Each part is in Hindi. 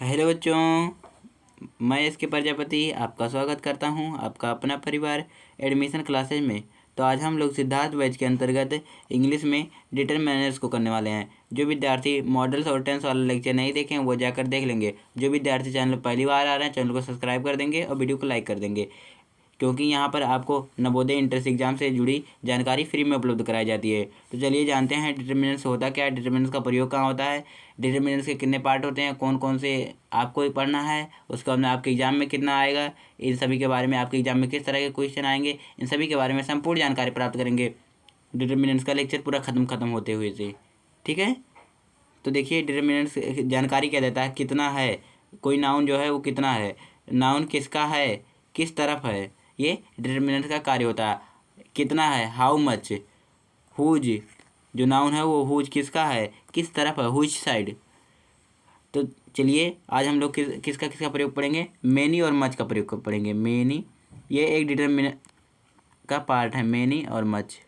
हेलो बच्चों, मैं इसके प्रजापति आपका स्वागत करता हूं आपका अपना परिवार एडमिशन क्लासेज में। तो आज हम लोग सिद्धार्थ बैच के अंतर्गत इंग्लिश में डिटरमिनर्स को करने वाले हैं। जो विद्यार्थी मॉडल्स और टेंस वाला लेक्चर नहीं देखें वो जाकर देख लेंगे। जो विद्यार्थी चैनल पर पहली बार आ रहे हैं चैनल को सब्सक्राइब कर देंगे और वीडियो को लाइक कर देंगे, क्योंकि यहाँ पर आपको नवोदय इंट्रेंस एग्जाम से जुड़ी जानकारी फ्री में उपलब्ध कराई जाती है। तो चलिए जानते हैं डिटरमिनेंट्स होता क्या है, डिटरमिनेंट्स का प्रयोग कहाँ होता है, डिटरमिनेंट्स के कितने पार्ट होते हैं, कौन कौन से आपको पढ़ना है, उसके बाद में आपके एग्जाम में कितना आएगा, इन सभी के बारे में आपके एग्जाम में किस तरह के क्वेश्चन आएंगे, इन सभी के बारे में संपूर्ण जानकारी प्राप्त करेंगे डिटरमिनेंट्स का लेक्चर पूरा खत्म होते हुए से। ठीक है, तो देखिए डिटरमिनेंट्स जानकारी क्या देता है, कितना है, कोई नाउन जो है वो कितना है, नाउन किसका है, किस तरफ है, ये डिटरमिनेंट का कार्य होता है। कितना है, हाउ मच, हुज, जो नाउन है वो हुज किसका है, किस तरफ है, हुज साइड। तो चलिए आज हम लोग किसका किसका प्रयोग पढ़ेंगे, मेनी और मच का प्रयोग पढ़ेंगे। मेनी ये एक डिटरमिनेंट का पार्ट है, मेनी और मच।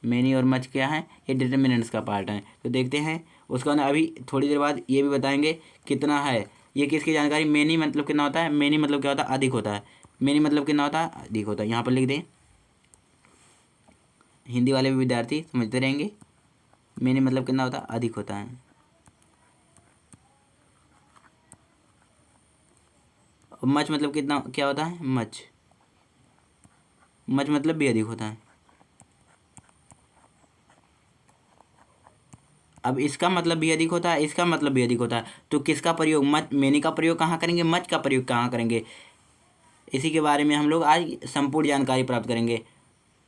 मेनी और मच क्या है, ये डिटरमिनेंट्स का पार्ट है। तो देखते हैं उसका ना, अभी थोड़ी देर बाद ये भी बताएंगे कितना है, ये किसकी जानकारी। मेनी मतलब कितना होता है, मेनी मतलब क्या होता है, अधिक होता है। मेनी मतलब कितना होता है, अधिक होता है। यहाँ पर लिख दें, हिंदी वाले भी विद्यार्थी समझते रहेंगे। मेनी मतलब कितना होता है, अधिक होता है। और मच मतलब कितना, क्या होता है, मच, मच मतलब भी अधिक होता है। अब इसका मतलब भी अधिक होता है, इसका मतलब भी अधिक होता है। तो किसका प्रयोग, मच, मेनी का प्रयोग कहाँ करेंगे, मच का प्रयोग कहाँ करेंगे, इसी के बारे में हम लोग आज संपूर्ण जानकारी प्राप्त करेंगे।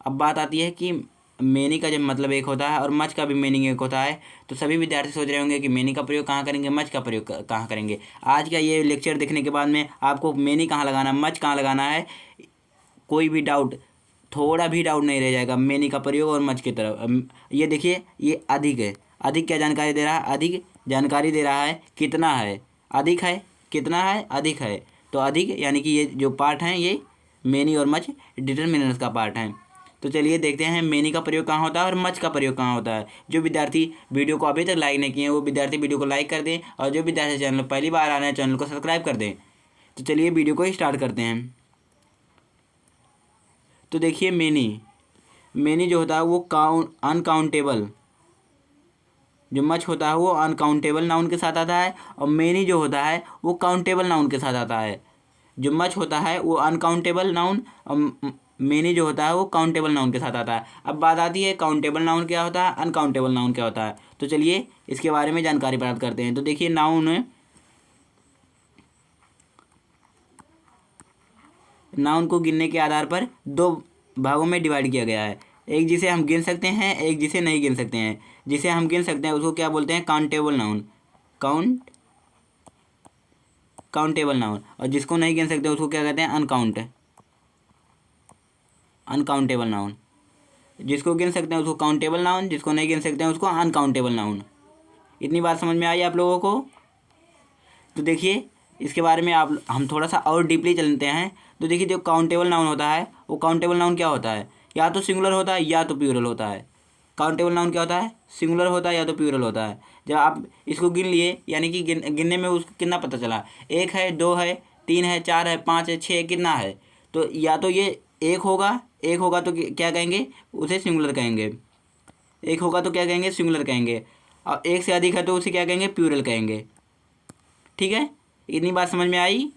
अब बात आती है कि मेनी का जब मतलब एक होता है और मच का भी मीनिंग एक होता है, तो सभी विद्यार्थी सोच रहे होंगे कि मेनी का प्रयोग कहाँ करेंगे, मच का प्रयोग कहाँ करेंगे। आज का ये लेक्चर देखने के बाद में आपको मेनी कहाँ लगाना है, मच कहाँ लगाना है, कोई भी डाउट, थोड़ा भी डाउट नहीं रह जाएगा मेनी का प्रयोग और मच की तरफ। ये देखिए, ये अधिक है, अधिक क्या जानकारी दे रहा है, अधिक जानकारी दे रहा है कितना है, अधिक है, कितना है, अधिक है। तो अधिक यानी कि ये जो पार्ट हैं ये मेनी और मच डिटरमिनेंट्स का पार्ट हैं। तो चलिए देखते हैं मेनी का प्रयोग कहाँ होता है और मच का प्रयोग कहाँ होता है। जो विद्यार्थी वीडियो को अभी तक लाइक नहीं किए हैं वो विद्यार्थी वीडियो को लाइक कर दें, और जो विद्यार्थी चैनल पहली बार आ रहे हैं चैनल को सब्सक्राइब कर दें। तो चलिए वीडियो को स्टार्ट करते हैं। तो देखिए मेनी, मेनी जो होता है वो अनकाउंटेबल, जो मच होता है वो अनकाउंटेबल नाउन के साथ आता है, और मेनी जो होता है वो काउंटेबल नाउन के साथ आता है। जो मच होता है वो अनकाउंटेबल नाउन, और मेनी जो होता है वो काउंटेबल नाउन के साथ आता है। अब बात आती है काउंटेबल नाउन क्या होता है, अनकाउंटेबल नाउन क्या होता है। तो चलिए इसके बारे में जानकारी प्राप्त करते हैं। तो देखिए नाउन को गिनने के आधार पर दो भागों में डिवाइड किया गया है। एक जिसे हम गिन सकते हैं, एक जिसे नहीं गिन सकते हैं। जिसे हम गिन सकते हैं उसको क्या बोलते हैं, काउंटेबल नाउन, काउंटेबल नाउन। और जिसको नहीं गिन सकते उसको क्या कहते हैं, अनकाउंटेबल नाउन। जिसको गिन सकते हैं उसको काउंटेबल नाउन, जिसको नहीं गिन सकते हैं उसको अनकाउंटेबल नाउन। इतनी बात समझ में आई आप लोगों को। तो देखिए इसके बारे में हम थोड़ा सा और डीपली चलते हैं। तो देखिए जो काउंटेबल नाउन होता है वो काउंटेबल नाउन क्या होता है, या तो सिंगुलर होता है या तो प्लूरल होता है। काउंटेबल नाउन क्या होता है, सिंगुलर होता है या तो प्लूरल होता है। जब आप इसको गिन लिए यानी कि गिनने में उसको कितना पता चला, एक है, दो है, तीन है, चार है, पाँच है, छः, कितना है। तो या तो ये एक होगा, एक होगा तो क्या कहेंगे, उसे सिंगुलर कहेंगे। एक होगा तो क्या कहेंगे, सिंगुलर कहेंगे। और एक से अधिक है तो उसे क्या कहेंगे, प्लूरल कहेंगे। ठीक है, इतनी बात समझ में आई।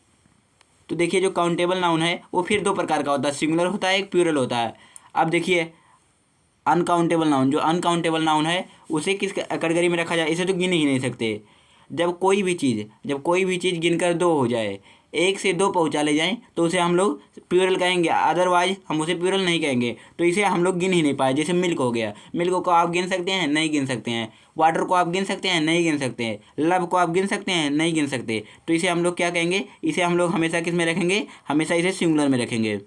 तो देखिए जो काउंटेबल नाउन है वो फिर दो प्रकार का होता है, सिंगुलर होता है, एक प्लूरल होता है। अब देखिए अनकाउंटेबल नाउन, जो अनकाउंटेबल नाउन है उसे किस कैटेगरी में रखा जाए, इसे तो गिन ही नहीं सकते। जब कोई भी चीज़ गिनकर दो हो जाए, एक से दो पहुंचा ले जाएं तो उसे हम लोग प्लूरल कहेंगे, अदरवाइज हम उसे प्लूरल नहीं कहेंगे। तो इसे हम लोग गिन ही नहीं पाए। जैसे मिल्क हो गया, मिल्क को आप गिन सकते हैं, नहीं गिन सकते हैं। वाटर को आप गिन सकते हैं, नहीं गिन सकते हैं। लव को आप गिन सकते हैं, नहीं गिन सकते। तो इसे हम लोग क्या कहेंगे, इसे हम लोग हमेशा किस में रखेंगे, हमेशा इसे सिंगुलर में रखेंगे।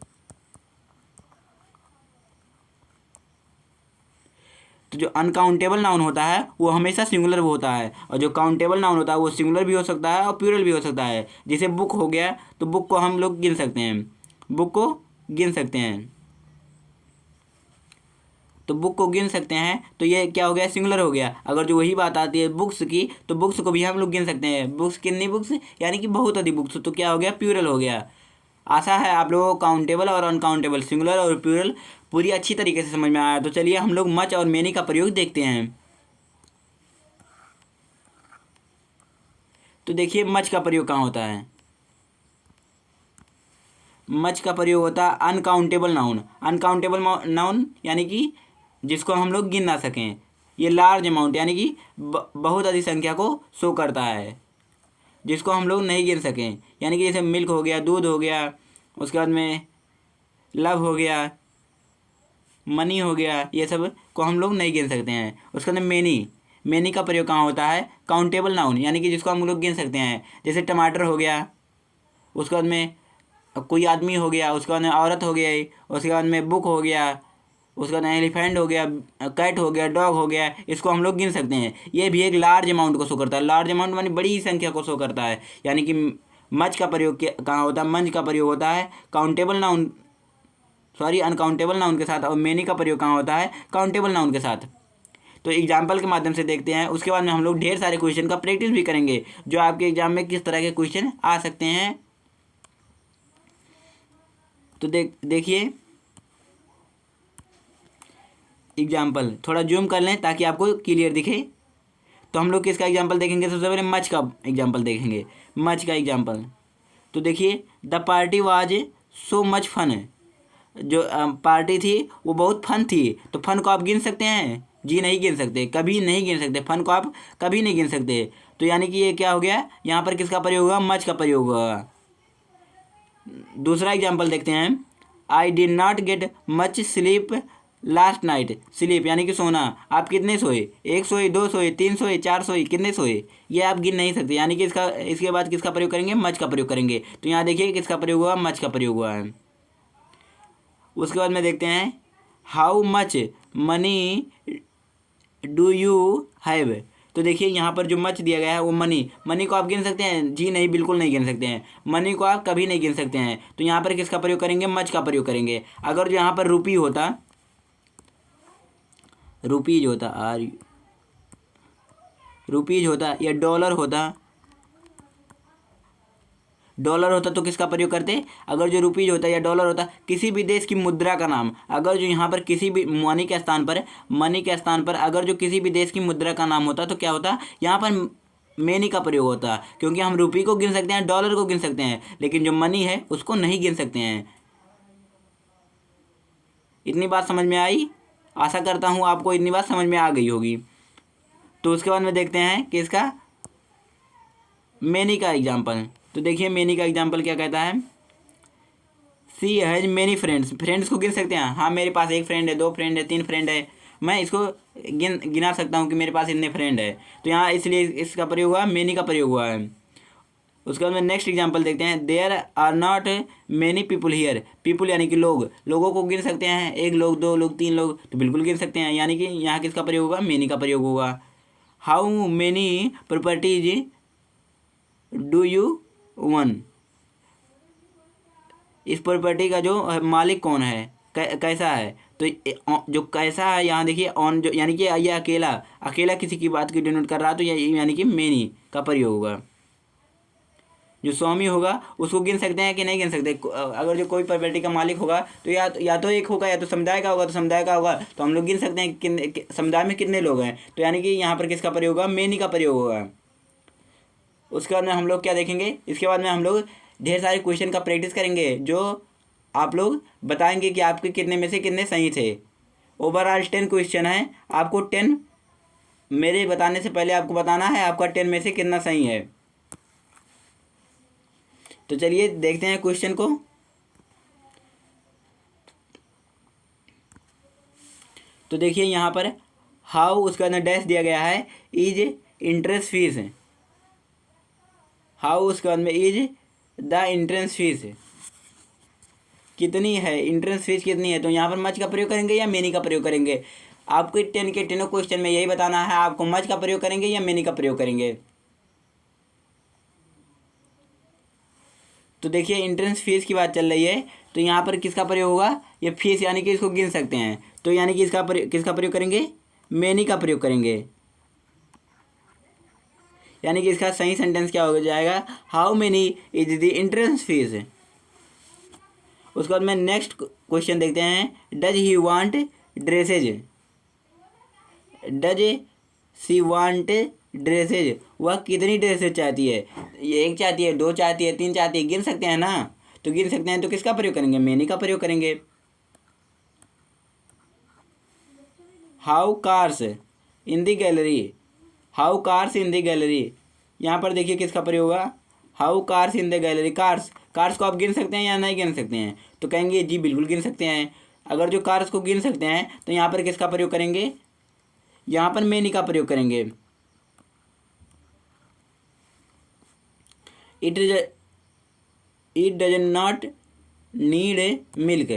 तो जो अनकाउंटेबल नाउन होता है वो हमेशा सिंगुलर होता है, और जो काउंटेबल नाउन होता है वो सिंगुलर भी हो सकता है और प्लूरल भी हो सकता है। जैसे बुक हो गया, तो बुक को हम लोग गिन सकते हैं, बुक को गिन सकते हैं। तो बुक को गिन सकते हैं, तो ये क्या हो गया, सिंगुलर हो गया। अगर जो वही बात आती है बुक्स की, तो बुक्स को भी हम लोग गिन सकते हैं। बुक्स कितनी बुक्स, यानी कि बहुत अधिक बुक्स, तो क्या हो गया, प्लूरल हो गया। आशा है आप लोगों को काउंटेबल और अनकाउंटेबल, सिंगुलर और प्लूरल पूरी अच्छी तरीके से समझ में आया। तो चलिए हम लोग मच और मेनी का प्रयोग देखते हैं। तो देखिए मच का प्रयोग कहाँ होता है। मच का प्रयोग होता है अनकाउंटेबल नाउन। अनकाउंटेबल नाउन यानी कि जिसको हम लोग गिन ना सकें। ये लार्ज अमाउंट यानी कि बहुत अधिक संख्या को शो करता है, जिसको हम लोग नहीं गिन सकें। यानी कि जैसे मिल्क हो गया, दूध हो गया, उसके बाद में लव हो गया, मनी हो गया, ये सब को हम लोग नहीं गिन सकते हैं। उसके बाद मेनी, मेनी का प्रयोग कहाँ होता है, काउंटेबल नाउन यानी कि जिसको हम लोग गिन सकते हैं। जैसे टमाटर हो गया, उसके बाद में कोई आदमी हो गया, उसके बाद में औरत हो गई, उसके बाद में बुक हो गया, उसके बाद एलिफेंट हो गया, कैट हो गया, डॉग हो गया, इसको हम लोग गिन सकते हैं। ये भी एक लार्ज अमाउंट को शो करता है। लार्ज अमाउंट मानी बड़ी संख्या को शो करता है। यानी कि मच का प्रयोग कहाँ होता है, मंच का प्रयोग होता है countable noun, sorry uncountable noun के साथ, और मेनी का प्रयोग कहाँ होता है, काउंटेबल नाउन के साथ। तो एग्जाम्पल के माध्यम से देखते हैं। उसके बाद में हम लोग ढेर सारे क्वेश्चन का प्रैक्टिस भी करेंगे, जो आपके एग्जाम में किस तरह के क्वेश्चन आ सकते हैं। तो देखिए एग्जाम्पल थोड़ा जूम कर लें ताकि आपको क्लियर दिखे। तो हम लोग किसका एग्जाम्पल देखेंगे, सबसे पहले मच का एग्जाम्पल देखेंगे। मच का एग्जाम्पल तो देखिए, the party was so much fun. जो पार्टी थी वो बहुत फन थी। तो फन को आप गिन सकते हैं, जी नहीं गिन सकते, कभी नहीं गिन सकते। फन को आप कभी नहीं गिन सकते। तो यानी कि ये क्या हो गया, यहाँ पर किसका प्रयोग हुआ, मच का प्रयोग हुआ। दूसरा एग्जाम्पल देखते हैं। I did not get much sleep last night. Sleep यानी कि सोना, आप कितने सोए, एक सोए, दो सोए, तीन सोए, चार सोए, कितने सोए, ये आप गिन नहीं सकते। यानी कि इसके बाद किसका प्रयोग करेंगे, मच का प्रयोग करेंगे। तो यहाँ देखिए किसका प्रयोग हुआ, मच का प्रयोग हुआ है। उसके बाद में देखते हैं, how much money do you have. तो देखिए यहाँ पर जो मच दिया गया है वो मनी, मनी को आप गिन सकते हैं, जी नहीं, बिल्कुल नहीं गिन सकते हैं। मनी को आप कभी नहीं गिन सकते हैं। तो यहाँ पर किसका प्रयोग करेंगे, मच का प्रयोग करेंगे। अगर जो यहाँ पर रुपी होता, रुपीज होता, रुपीज होता या डॉलर होता, डॉलर होता तो किसका प्रयोग करते, अगर जो रुपीज होता या डॉलर होता, किसी भी देश की मुद्रा का नाम, अगर जो यहाँ पर किसी भी मनी के स्थान पर अगर जो किसी भी देश की मुद्रा का नाम होता तो क्या होता, यहाँ पर मेनी का प्रयोग होता। क्योंकि हम रुपये को गिन सकते हैं, डॉलर को गिन सकते हैं, लेकिन जो मनी है उसको नहीं गिन सकते हैं। इतनी बात समझ में आई, आशा करता हूँ आपको इतनी बात समझ में आ गई होगी। तो उसके बाद में देखते हैं कि इसका मेनी का एग्जाम्पल। तो देखिए मेनी का एग्जाम्पल क्या कहता है, सी हैज मेनी फ्रेंड्स। फ्रेंड्स को गिन सकते हैं, हाँ मेरे पास एक फ्रेंड है, दो फ्रेंड है, तीन फ्रेंड है, मैं इसको गिना सकता हूँ कि मेरे पास इतने फ्रेंड है। तो यहाँ इसलिए इसका प्रयोग हुआ, मेनी का प्रयोग हुआ है। उसके बाद में नेक्स्ट एग्जाम्पल देखते हैं, there are not many people here. People यानी कि लोग, लोगों को गिन सकते हैं, एक लोग, दो लोग, तीन लोग, तो बिल्कुल गिन सकते हैं। यानी कि यहाँ किसका प्रयोग होगा, मेनी का प्रयोग होगा। How many properties do you one. इस प्रॉपर्टी का जो मालिक कौन है, कैसा है। तो जो कैसा है यहाँ देखिए ऑन, जो यानी कि ये अकेला अकेला किसी की बात की डिनोट कर रहा, तो ये यानी कि मेनी का प्रयोग होगा। जो स्वामी होगा उसको गिन सकते हैं कि नहीं गिन सकते। अगर जो कोई प्रॉपर्टी का मालिक होगा तो या तो एक होगा, या तो समुदाय का होगा, तो समुदाय का होगा तो हम लोग गिन सकते हैं कि समुदाय में कितने लोग हैं। तो यानी कि यहाँ पर किसका प्रयोग होगा, मेनी का प्रयोग होगा। उसके बाद में हम लोग क्या देखेंगे, इसके बाद में हम लोग ढेर सारे क्वेश्चन का प्रैक्टिस करेंगे, जो आप लोग बताएंगे कि आपके कितने में से कितने सही थे। ओवरऑल 10 क्वेश्चन है, आपको 10 मेरे बताने से पहले आपको बताना है आपका 10 में से कितना सही है। तो चलिए देखते हैं क्वेश्चन को। तो देखिए यहाँ पर हाउ, उसके अंदर डैश दिया गया है, इज इंट्रेंस फीस। हाउ उसके बाद में इज द इंट्रेंस फीस, कितनी है इंट्रेंस फीस कितनी है। तो यहाँ पर मच का प्रयोग करेंगे या मेनी का प्रयोग करेंगे। आपको 10 के 10 क्वेश्चन में यही बताना है, आपको मच का प्रयोग करेंगे या मेनी का प्रयोग करेंगे। तो देखिए इंट्रेंस फीस की बात चल रही है, तो यहाँ पर किसका प्रयोग होगा, ये फीस यानी कि इसको गिन सकते हैं। तो यानी कि किसका प्रयोग करेंगे, मैनी का प्रयोग करेंगे। यानी कि इसका सही सेंटेंस क्या हो जाएगा, how many is the entrance fees. उसके बाद में नेक्स्ट क्वेश्चन देखते हैं, does he want dresses, does she want dresses, वह कितनी ड्रेसेज चाहती है, ये एक चाहती है, दो चाहती है, तीन चाहती है, गिन सकते हैं ना, तो गिन सकते हैं तो किसका प्रयोग करेंगे, मैनी का प्रयोग करेंगे। How cars in the gallery, how cars in the gallery, यहाँ पर देखिए किसका प्रयोग होगा, how cars in the gallery, cars, cars को आप गिन सकते हैं या नहीं गिन सकते हैं, तो कहेंगे जी बिल्कुल गिन सकते हैं। अगर जो कार्स को गिन सकते हैं तो यहाँ पर किसका प्रयोग करेंगे, यहाँ पर मैनी का प्रयोग करेंगे। It does not need milk,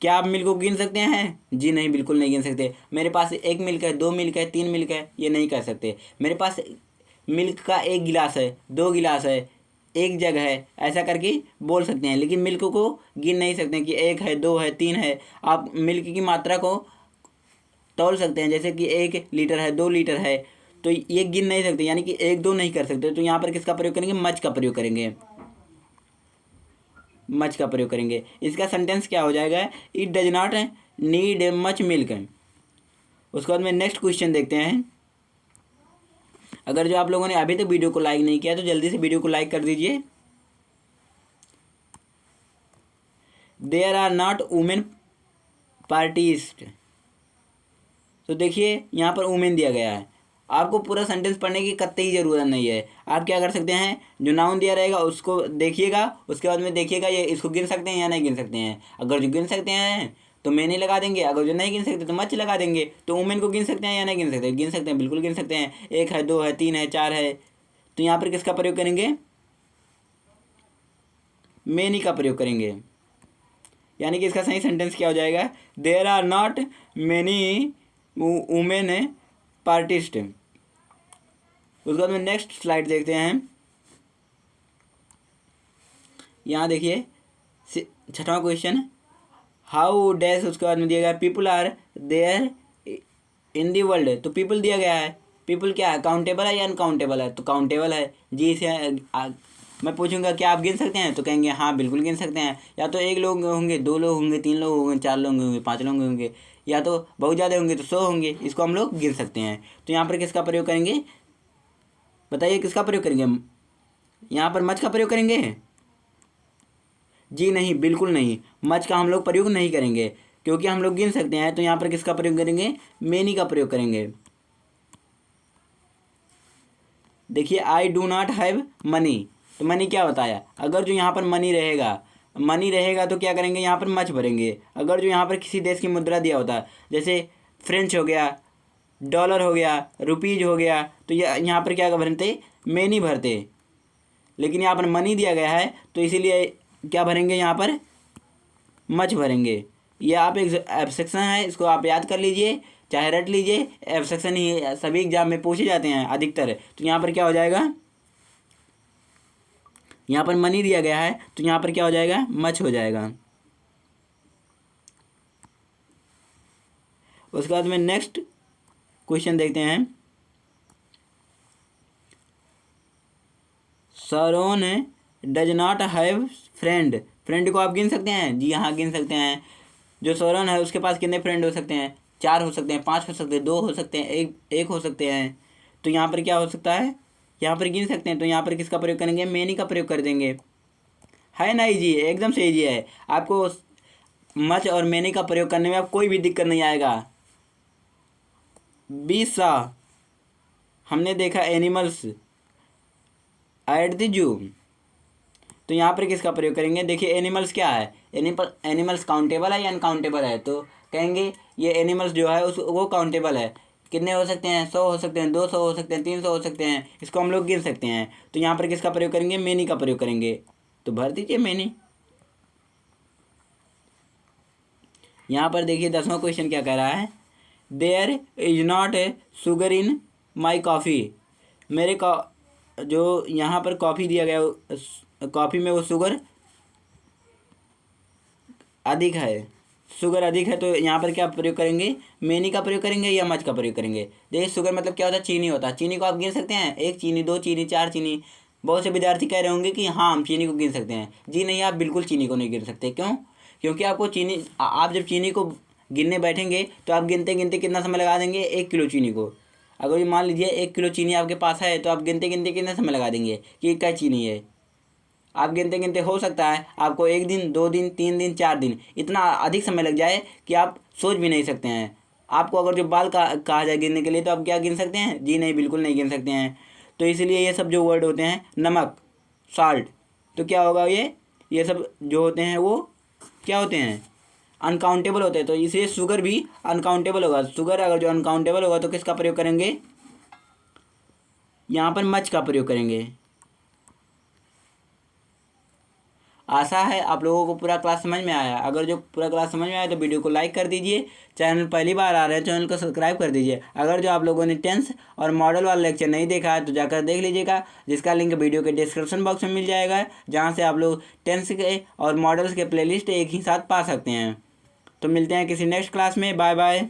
क्या आप मिल्क को गिन सकते हैं, जी नहीं बिल्कुल नहीं गिन सकते। मेरे पास एक मिल्क है, दो मिल्क है, तीन मिल्क है, ये नहीं कर सकते। मेरे पास मिल्क का एक गिलास है, दो गिलास है, एक जग है, ऐसा करके बोल सकते हैं, लेकिन मिल्क को गिन नहीं सकते कि एक है, दो है, तीन है। आप मिल्क की मात्रा को तौल सकते हैं, जैसे कि 1 लीटर है, 2 लीटर है, तो ये गिन नहीं सकते, यानी कि एक दो नहीं कर सकते। तो यहाँ पर किसका प्रयोग करेंगे, मच का प्रयोग करेंगे, मच का प्रयोग करेंगे। इसका सेंटेंस क्या हो जाएगा, it does not need much milk. उसके बाद में नेक्स्ट क्वेश्चन देखते हैं। अगर जो आप लोगों ने अभी तक वीडियो को लाइक नहीं किया तो जल्दी से वीडियो को लाइक कर दीजिए। देयर आर नॉट वुमेन पार्टिस्ट, तो देखिए यहाँ पर वुमेन दिया गया है, आपको पूरा सेंटेंस पढ़ने की कतई ज़रूरत नहीं है। आप क्या कर सकते हैं, जो नाउन दिया रहेगा उसको देखिएगा, उसके बाद में देखिएगा ये इसको गिन सकते हैं या नहीं गिन सकते हैं। अगर जो गिन सकते हैं तो मैंने लगा देंगे, अगर जो नहीं गिन सकते तो मच लगा देंगे। तो वुमेन को गिन सकते हैं या नहीं गिन सकते, गिन सकते हैं, बिल्कुल गिन सकते हैं। एक है, दो है, तीन है, चार है, तो यहाँ पर किसका प्रयोग करेंगे, मैनी का प्रयोग करेंगे। यानी कि इसका सही सेंटेंस क्या हो जाएगा, there are not many women पार्टिस्ट। उसके बाद में नेक्स्ट स्लाइड देखते हैं। यहाँ देखिए छठवां क्वेश्चन, हाउ डैश, उसके बाद में दिया गया people are there in the world, तो पीपल दिया गया है, पीपल क्या है, काउंटेबल है या अनकाउंटेबल है, तो काउंटेबल है। जी से मैं पूछूंगा क्या आप गिन सकते हैं, तो कहेंगे हाँ बिल्कुल गिन सकते हैं। या तो एक लोग होंगे, दो लोग होंगे, तीन लोग होंगे, चार लोग होंगे, पाँच लोग होंगे, या तो बहुत ज़्यादा होंगे तो 100 होंगे, इसको हम लोग गिन सकते हैं। तो यहाँ पर किसका प्रयोग करेंगे, बताइए किसका प्रयोग करेंगे, यहाँ पर मच का प्रयोग करेंगे, जी नहीं बिल्कुल नहीं, मच का हम लोग प्रयोग नहीं करेंगे, क्योंकि हम लोग गिन सकते हैं। तो यहाँ पर किसका प्रयोग करेंगे, मैनी का प्रयोग करेंगे। देखिए I do not have money, तो मनी क्या बताया, अगर जो यहाँ पर मनी रहेगा तो क्या करेंगे, यहाँ पर मच भरेंगे। अगर जो यहाँ पर किसी देश की मुद्रा दिया होता, जैसे फ्रेंच हो गया, डॉलर हो गया, रुपीज हो गया, तो यहाँ पर क्या भरते, मैनी भरते। लेकिन यहाँ पर मनी दिया गया है तो इसीलिए क्या भरेंगे, यहाँ पर मच भरेंगे। ये आप एक एब्स्ट्रैक्शन है, इसको आप याद कर लीजिए, चाहे रट लीजिए, एब्स्ट्रैक्शन ही सभी एग्जाम में पूछे जाते हैं अधिकतर। तो यहाँ पर क्या हो जाएगा, यहाँ पर मनी दिया गया है तो यहाँ पर क्या हो जाएगा, मच हो जाएगा। उसके बाद में नेक्स्ट क्वेश्चन देखते हैं। Sharon does not have friend, friend को आप गिन सकते हैं, जी हाँ गिन सकते हैं। जो सरोन है उसके पास कितने फ्रेंड हो सकते हैं, 4 हो सकते हैं, 5 हो सकते हैं, 2 हो सकते हैं, एक हो सकते हैं। तो यहाँ पर क्या हो सकता है, यहाँ पर गिन सकते हैं। तो यहाँ पर किसका प्रयोग करेंगे, मैनी का प्रयोग कर देंगे। है ना इजी, एकदम से इजी है। आपको मच और मैनी का प्रयोग करने में आप कोई भी दिक्कत नहीं आएगा। 20 सा हमने देखा एनिमल्स एट द जू, तो यहाँ पर किसका प्रयोग करेंगे, देखिए एनिमल्स क्या है, एनिमल्स काउंटेबल है या अनकाउंटेबल है, तो कहेंगे ये एनिमल्स जो है वो काउंटेबल है। कितने हो सकते हैं, 100 हो सकते हैं, 200 हो सकते हैं, 300 हो सकते हैं, इसको हम लोग गिन सकते हैं। तो यहाँ पर किसका प्रयोग करेंगे, मैनी का प्रयोग करेंगे। तो भर दीजिए मैनी। यहाँ पर देखिए 10वां क्वेश्चन क्या कह रहा है, there is not a sugar in my coffee, मेरे जो यहाँ पर कॉफ़ी दिया गया, कॉफ़ी में वो शुगर अधिक है। शुगर अधिक है तो यहाँ पर क्या प्रयोग करेंगे, मेनी का प्रयोग करेंगे या मच का प्रयोग करेंगे। देखिए शुगर मतलब क्या होता है, चीनी होता है। चीनी को आप गिन सकते हैं, 1 चीनी, 2 चीनी, 4 चीनी। बहुत से विद्यार्थी कह रहे होंगे कि हाँ हम चीनी को गिन सकते हैं। जी नहीं, आप बिल्कुल चीनी को नहीं गिन सकते। क्यों? क्योंकि आपको चीनी आप जब चीनी को गिनने बैठेंगे तो आप गिनते गिनते कितना समय लगा देंगे, 1 किलो चीनी को। अगर ये मान लीजिए 1 किलो चीनी आपके पास है तो आप गिनते गिनते कितना समय लगा देंगे कि क्या चीनी है। आप गिनते गिनते हो सकता है आपको 1 दिन, 2 दिन, 3 दिन, 4 दिन इतना अधिक समय लग जाए कि आप सोच भी नहीं सकते हैं। आपको अगर जो बाल कहा जाए गिनने के लिए तो आप क्या गिन सकते हैं? जी नहीं, बिल्कुल नहीं गिन सकते हैं। तो इसलिए ये सब जो वर्ड होते हैं, नमक, साल्ट, तो क्या होगा, ये सब जो होते हैं वो क्या होते हैं, अनकाउंटेबल होते हैं। तो इसलिए शुगर भी अनकाउंटेबल होगा। शुगर अगर जो अनकाउंटेबल होगा तो किसका प्रयोग करेंगे, यहाँ पर मच का प्रयोग करेंगे। आशा है आप लोगों को पूरा क्लास समझ में आया। अगर जो पूरा क्लास समझ में आया तो वीडियो को लाइक कर दीजिए। चैनल पहली बार आ रहे हैं, चैनल को सब्सक्राइब कर दीजिए। अगर जो आप लोगों ने टेंस और मॉडल वाला लेक्चर नहीं देखा है तो जाकर देख लीजिएगा, जिसका लिंक वीडियो के डिस्क्रिप्शन बॉक्स में मिल जाएगा, जहाँ से आप लोग टेंस के और मॉडल्स के प्लेलिस्ट एक ही साथ पा सकते हैं। तो मिलते हैं किसी नेक्स्ट क्लास में। Bye bye.